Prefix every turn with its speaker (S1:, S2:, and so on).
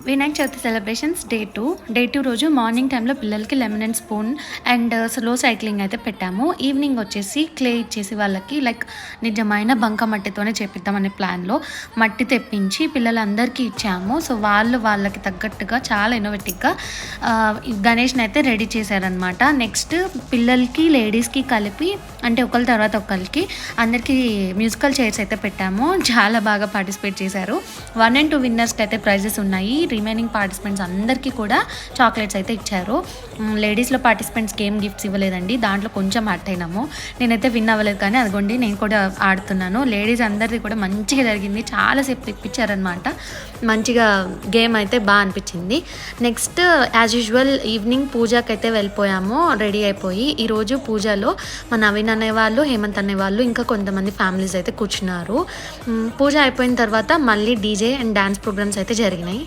S1: Vinayaka Chavithi celebrations day 2 రోజు morning టైంలో పిల్లలకి lemon and spoon and slow cycling అయితే పెట్టాము. ఈవినింగ్ వచ్చేసి క్లే ఇచ్చేసి వాళ్ళకి లైక్ నిజమైన బంక మట్టితోనే చేపిద్దామనే ప్లాన్లో మట్టి తెప్పించి పిల్లలందరికీ ఇచ్చాము. సో వాళ్ళకి తగ్గట్టుగా చాలా ఇన్నోవేటివ్గా గణేష్ని అయితే రెడీ చేశారనమాట. నెక్స్ట్ పిల్లలకి లేడీస్కి కలిపి అంటే ఒకరి తర్వాత ఒకరికి అందరికీ మ్యూజికల్ చైర్స్ అయితే పెట్టాము. చాలా బాగా పార్టిసిపేట్ చేశారు. 1 and 2 విన్నర్స్కి అయితే ప్రైజెస్ ఉన్నాయి. రిమైనింగ్ పార్టిసిపెంట్స్ అందరికీ కూడా చాక్లెట్స్ అయితే ఇచ్చారు. లేడీస్లో పార్టిసిపెంట్స్కి ఏం గిఫ్ట్స్ ఇవ్వలేదండి. దాంట్లో కొంచెం హర్ట్ అయినాము. నేనైతే విన్ అవ్వలేదు, కానీ అదిగోండి నేను కూడా ఆడుతున్నాను. లేడీస్ అందరిది కూడా మంచిగా జరిగింది. చాలాసేపు తిప్పించారనమాట. మంచిగా గేమ్ అయితే బాగా అనిపించింది. నెక్స్ట్ యాజ్ యూజువల్ ఈవినింగ్ పూజకి అయితే వెళ్ళిపోయాము రెడీ అయిపోయి. ఈరోజు పూజలో మా నవీన్ అనేవాళ్ళు, హేమంత్ అనేవాళ్ళు, ఇంకా కొంతమంది ఫ్యామిలీస్ అయితే కూర్చున్నారు. పూజ అయిపోయిన తర్వాత మళ్ళీ డీజే అండ్ డ్యాన్స్ ప్రోగ్రామ్స్ అయితే జరిగినాయి.